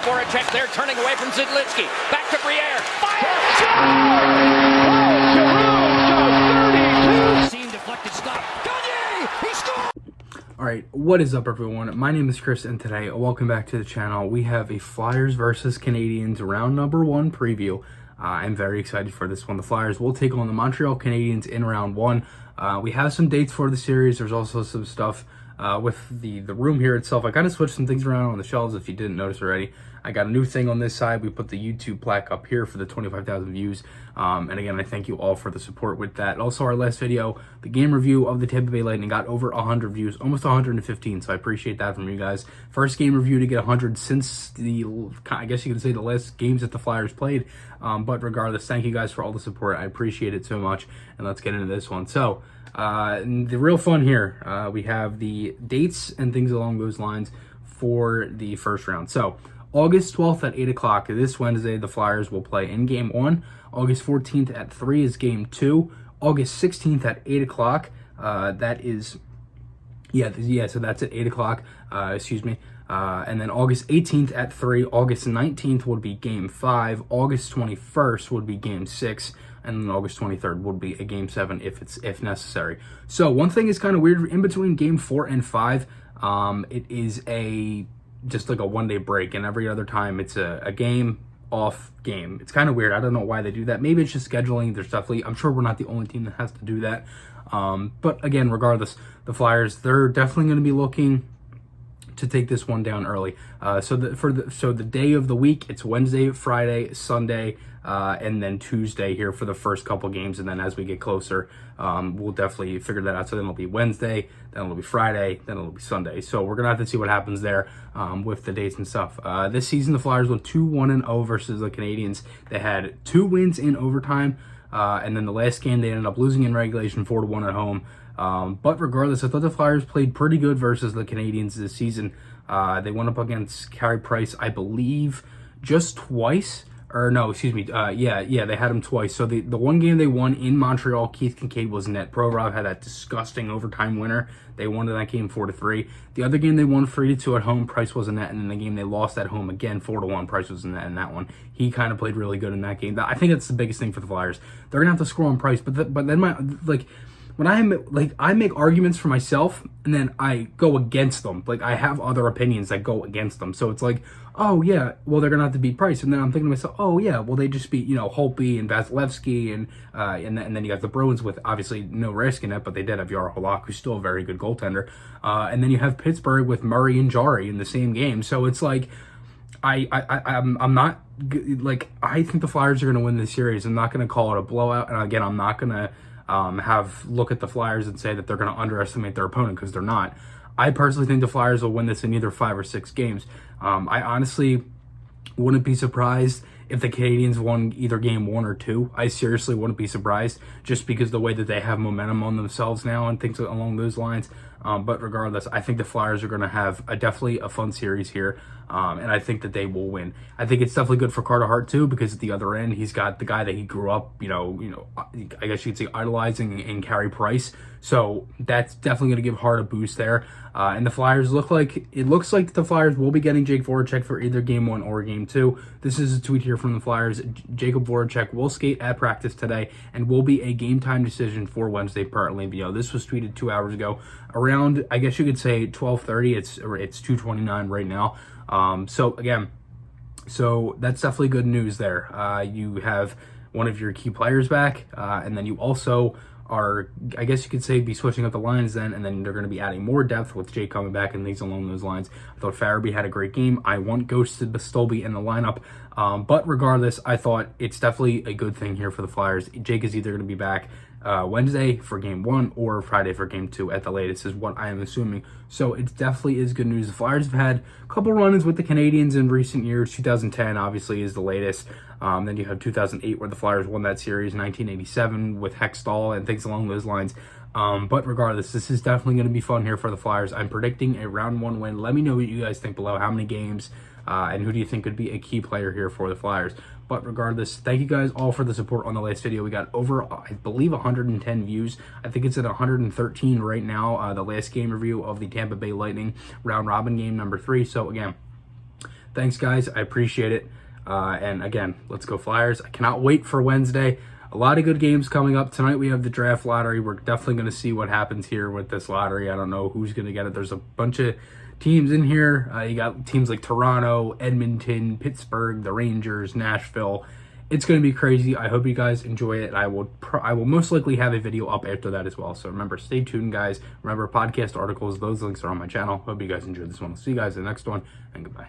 Voracek there, turning away from Zidlitzky. Back to Briere. Fire! Oh, Seam deflected stop. Gagne! He scored! Alright, what is up everyone? My name is Chris and today, welcome back to the channel. We have a Flyers versus Canadiens round number 1 preview. I'm very excited for this one. The Flyers will take on the Montreal Canadiens in round 1. We have some dates for the series. There's also some stuff with the room here itself. I kind of switched some things around on the shelves if you didn't notice already. I got a new thing on this side. We put the YouTube plaque up here for the 25,000 views. And again, I thank you all for the support with that. Also, our last video, the game review of the Tampa Bay Lightning, got over 100 views, almost 115. So I appreciate that from you guys. First game review to get 100 since the, I guess you could say, the last games that the Flyers played. But regardless, thank you guys for all the support. I appreciate it so much. And let's get into this one. So the real fun here, we have the dates and things along those lines for the first round. So August 12th at 8 o'clock, this Wednesday, the Flyers will play in Game 1. August 14th at 3 is Game 2. August 16th at 8 o'clock, that is, so that's at 8 o'clock, and then August 18th at 3. August 19th would be Game 5. August 21st would be Game 6. And then August 23rd would be a Game 7 if necessary. So one thing is kind of weird, in between Game 4 and 5, it is just like a one-day break, and every other time it's a game off game. It's kind of weird. I don't know why they do that. Maybe it's just scheduling. There's definitely, I'm sure we're not the only team that has to do that. But again, regardless, the Flyers, they're definitely going to be looking to take this one down early. So the day of the week, it's Wednesday, Friday, Sunday, and then Tuesday here for the first couple games. And then as we get closer, we'll definitely figure that out. So then it'll be Wednesday, then it'll be Friday, then it'll be Sunday. So we're going to have to see what happens there with the dates and stuff. This season, the Flyers went 2-1-0 versus the Canadiens. They had 2 wins in overtime. And then the last game, they ended up losing in regulation 4-1 at home. But regardless, I thought the Flyers played pretty good versus the Canadiens this season. They went up against Carey Price, I believe, just twice. Or no, excuse me. They had him twice. So the one game they won in Montreal, Keith Kincaid was net. Provorov had that disgusting overtime winner. They won that game 4-3. The other game they won 3-2 at home, Price was in net. And then the game they lost at home again 4-1, Price was in net in that one. He kind of played really good in that game. I think that's the biggest thing for the Flyers. They're gonna have to score on Price, but then when I make arguments for myself and then I go against them. Like, I have other opinions that go against them. So it's like, oh yeah, well, they're gonna have to beat Price. And then I'm thinking to myself, oh yeah, well, they just beat, Holtby and Vasilevsky and then you got the Bruins with obviously no risk in it, but they did have Jaro Halak, who's still a very good goaltender. And then you have Pittsburgh with Murray and Jari in the same game. So it's like, I'm not, like, I think the Flyers are gonna win this series. I'm not gonna call it a blowout. And again, I'm not gonna look at the Flyers and say that they're going to underestimate their opponent, because they're not. I personally think the Flyers will win this in either 5 or 6 games. I honestly wouldn't be surprised if the Canadiens won either Game 1 or 2. I seriously wouldn't be surprised, just because the way that they have momentum on themselves now and things along those lines. But regardless, I think the Flyers are going to have definitely a fun series here, and I think that they will win. I think it's definitely good for Carter Hart too, because at the other end, he's got the guy that he grew up, I guess you could say idolizing in Carey Price. So that's definitely going to give Hart a boost there. And the Flyers looks like the Flyers will be getting Jake Voracek for either Game 1 or Game 2. This is a tweet here from the Flyers. Jacob Voracek will skate at practice today and will be a game time decision for Wednesday per Olympia. This was tweeted 2 hours ago, around, I guess you could say 12:30. It's 2:29 right now. So that's definitely good news there. You have one of your key players back, and then you also are, I guess you could say, be switching up the lines then, and then they're going to be adding more depth with Jake coming back and things along those lines. I thought Farabee had a great game. I want Ghosted Stolby in the lineup, but regardless, I thought it's definitely a good thing here for the Flyers. Jake is either going to be back Wednesday for Game 1 or Friday for Game 2 at the latest, is what I am assuming. So it definitely is good news. The Flyers have had a couple run-ins with the Canadiens in recent years. 2010 obviously is the latest. Then you have 2008 where the Flyers won that series, 1987 with Hextall and things along those lines. But regardless, this is definitely going to be fun here for the Flyers. I'm predicting a round 1 win. Let me know what you guys think below. How many games and who do you think could be a key player here for the Flyers? But regardless, thank you guys all for the support on the last video. We got over, I believe, 110 views. I think it's at 113 right now, the last game review of the Tampa Bay Lightning round robin game number 3. So again, Thanks, guys. I appreciate it. And again, let's go Flyers. I cannot wait for Wednesday. A lot of good games coming up. Tonight we have the draft lottery. We're definitely going to see what happens here with this lottery. I don't know who's going to get it. There's a bunch of teams in here. You got teams like Toronto, Edmonton, Pittsburgh, the Rangers, Nashville. It's going to be crazy. I hope you guys enjoy it. I will most likely have a video up after that as well. So remember, stay tuned, guys. Remember, podcast articles, those links are on my channel. Hope you guys enjoyed this one. I'll see you guys in the next one, and goodbye.